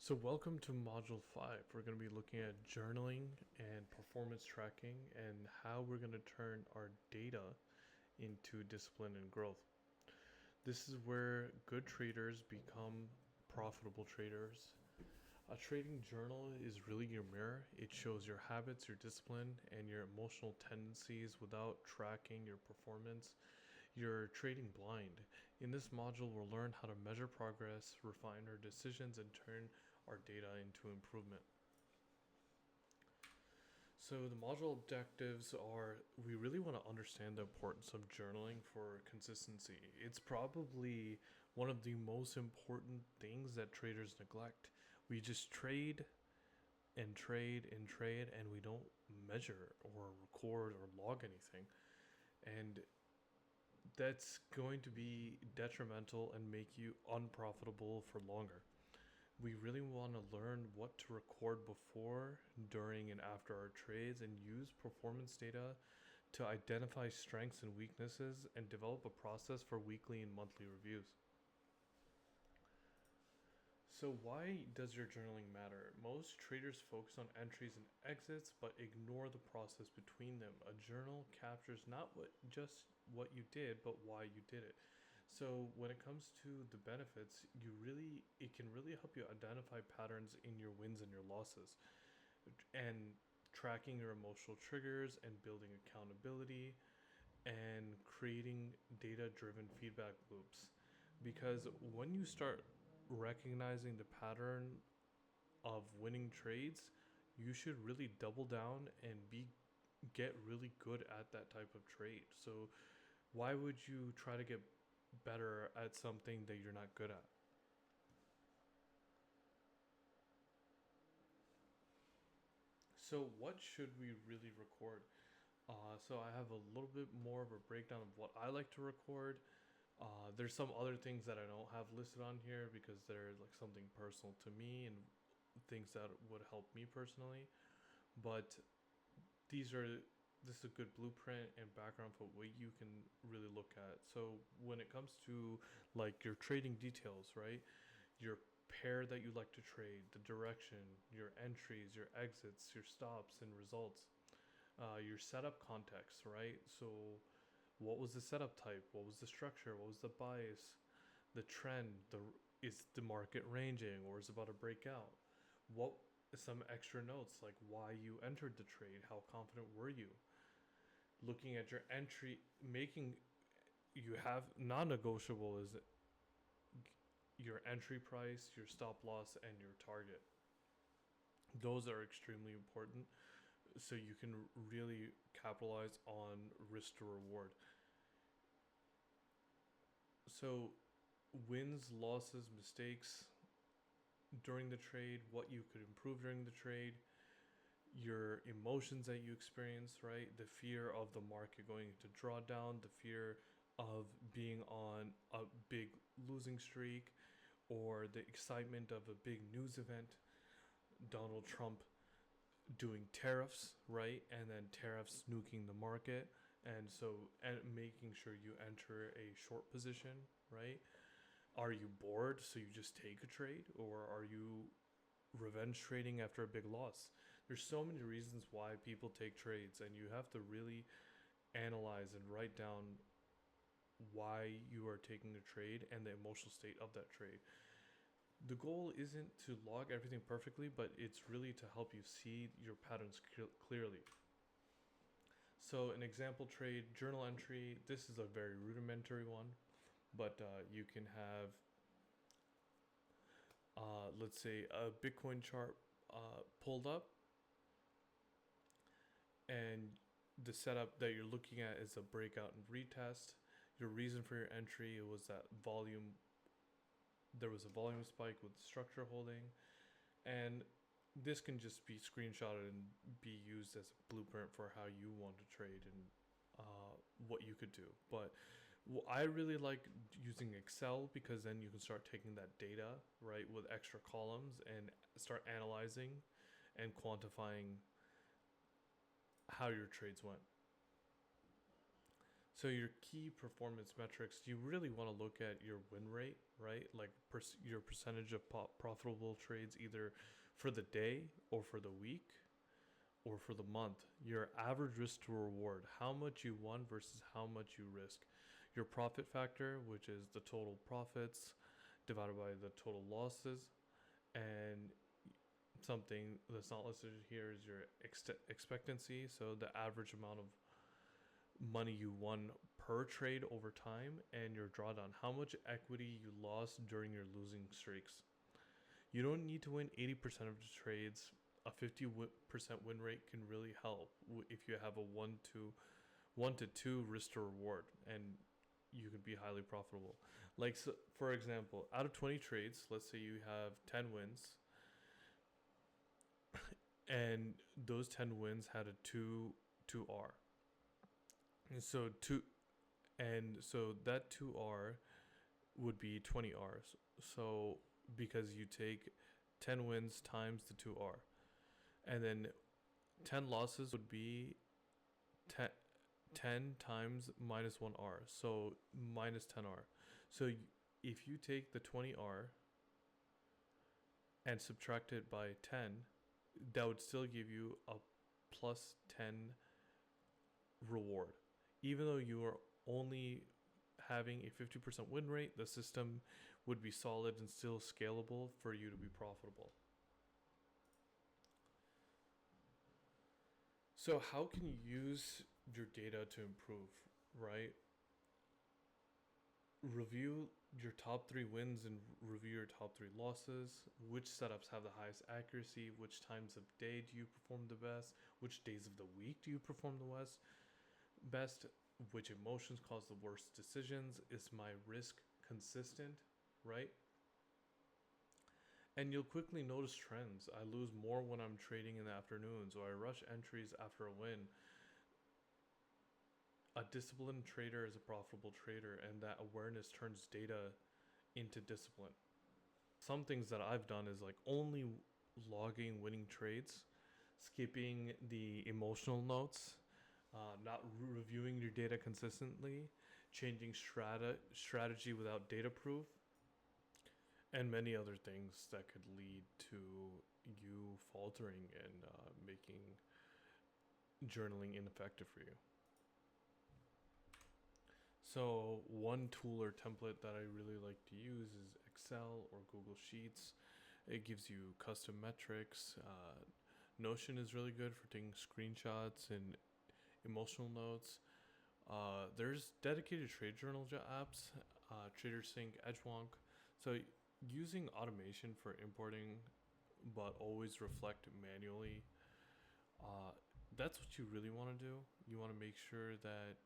So welcome to Module 5. We're going to be looking at journaling and performance tracking and how we're going to turn our data into discipline and growth. This is where good traders become profitable traders. A trading journal is really your mirror. It shows your habits, your discipline, and your emotional tendencies without tracking your performance. You're trading blind. In this module, we'll learn how to measure progress, refine our decisions, and turn our data into improvement. So the module objectives are, we really want to understand the importance of journaling for consistency. It's probably one of the most important things that traders neglect. We just trade and trade and trade, and we don't measure or record or log anything. And that's going to be detrimental and make you unprofitable for longer. We really want to learn what to record before, during, and after our trades and use performance data to identify strengths and weaknesses and develop a process for weekly and monthly reviews. So, why does your journaling matter? Most traders focus on entries and exits but ignore the process between them. A journal captures not just what you did, but why you did it. So when it comes to the benefits, it can really help you identify patterns in your wins and your losses, and tracking your emotional triggers and building accountability and creating data-driven feedback loops. Because when you start recognizing the pattern of winning trades, you should really double down and get really good at that type of trade. So why would you try to get better at something that you're not good at? So what should we really record? So I have a little bit more of a breakdown of what I like to record. There's some other things that I don't have listed on here because they're like something personal to me and things that would help me personally. But these are this is a good blueprint and background for what you can really look at. So when it comes to like your trading details, right? Your pair that you like to trade, the direction, your entries, your exits, your stops and results, your setup context, right? So what was the setup type? What was the structure? What was the bias? The trend? The is the market ranging or is it about to break out? What some extra notes like why you entered the trade? How confident were you? Looking at your entry, making you have non-negotiable is your entry price, your stop loss, and your target. Those are extremely important so you can really capitalize on risk to reward. So wins, losses, mistakes during the trade, what you could improve during the trade, your emotions that you experience, right? The fear of the market going into drawdown, the fear of being on a big losing streak, or the excitement of a big news event, Donald Trump doing tariffs, right? And then tariffs nuking the market. And making sure you enter a short position, right? Are you bored so you just take a trade, or are you revenge trading after a big loss? There's so many reasons why people take trades, and you have to really analyze and write down why you are taking a trade and the emotional state of that trade. The goal isn't to log everything perfectly, but it's really to help you see your patterns clearly. So, an example trade journal entry, this is a very rudimentary one, but you can have, let's say, a Bitcoin chart pulled up, and the setup that you're looking at is a breakout and retest. Your reason for your entry, it was that volume, there was a volume spike with structure holding, and this can just be screenshotted and be used as a blueprint for how you want to trade and what you could do. But I really like using Excel because then you can start taking that data, right, with extra columns and start analyzing and quantifying how your trades went. So your key performance metrics, you really want to look at your win rate, right? Like your percentage of profitable trades, either for the day or for the week or for the month. Your average risk to reward, how much you won versus how much you risk. Your profit factor, which is the total profits divided by the total losses. And something that's not listed here is your expectancy. So the average amount of money you won per trade over time, and your drawdown, how much equity you lost during your losing streaks. You don't need to win 80% of the trades. A 50% win rate can really help if you have a 1 to 2 risk to reward, and you can be highly profitable. Like, so, for example, out of 20 trades, let's say you have 10 wins, and those 10 wins had a 2R. And so that 2R would be 20 R's. So because you take 10 wins times the 2R, and then 10 losses would be 10 times minus 1R, so minus 10R. So if you take the 20R and subtract it by 10, that would still give you a plus 10 reward. Even though you are only having a 50% win rate, the system would be solid and still scalable for you to be profitable. So how can you use your data to improve, right? Review your top 3 wins and review your top 3 losses. Which setups have the highest accuracy? Which times of day do you perform the best? Which days of the week do you perform the best? Which emotions cause the worst decisions? Is my risk consistent, right? And you'll quickly notice trends. I lose more when I'm trading in the afternoons, or I rush entries after a win. A disciplined trader is a profitable trader, and that awareness turns data into discipline. Some things that I've done is like only logging winning trades, skipping the emotional notes, not reviewing your data consistently, changing strategy without data proof, and many other things that could lead to you faltering and making journaling ineffective for you. So one tool or template that I really like to use is Excel or Google Sheets. It gives you custom metrics. Notion is really good for taking screenshots and emotional notes. There's dedicated trade journal apps, TraderSync, Edgewonk. So using automation for importing, but always reflect manually. That's what you really want to do. You want to make sure that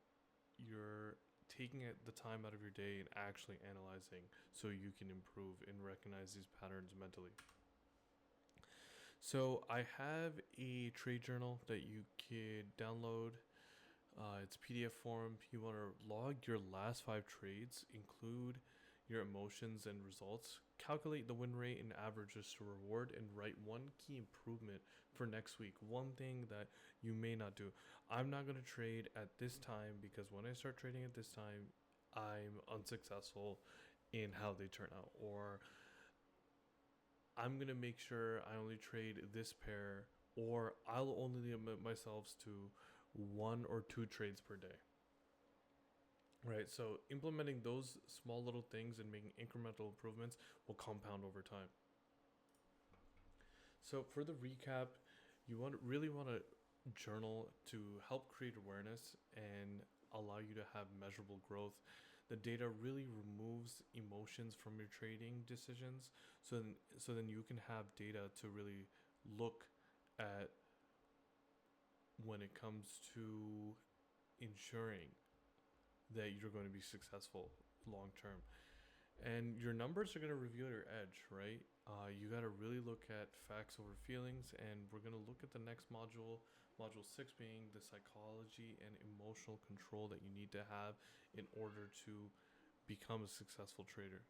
you're taking the time out of your day and actually analyzing, so you can improve and recognize these patterns mentally. So I have a trade journal that you could download. It's PDF form. You want to log your last 5 trades, include your emotions and results, calculate the win rate and averages to reward, and write one key improvement for next week. One thing that you may not do. I'm not going to trade at this time because when I start trading at this time, I'm unsuccessful in how they turn out. Or I'm going to make sure I only trade this pair, or I'll only limit myself to 1 or 2 trades per day. Right, so implementing those small little things and making incremental improvements will compound over time. So for the recap, you really want to journal to help create awareness and allow you to have measurable growth. The data really removes emotions from your trading decisions, so then you can have data to really look at when it comes to ensuring that you're going to be successful long term. And your numbers are going to reveal your edge, right? You got to really look at facts over feelings, and we're going to look at the next module, module 6, being the psychology and emotional control that you need to have in order to become a successful trader.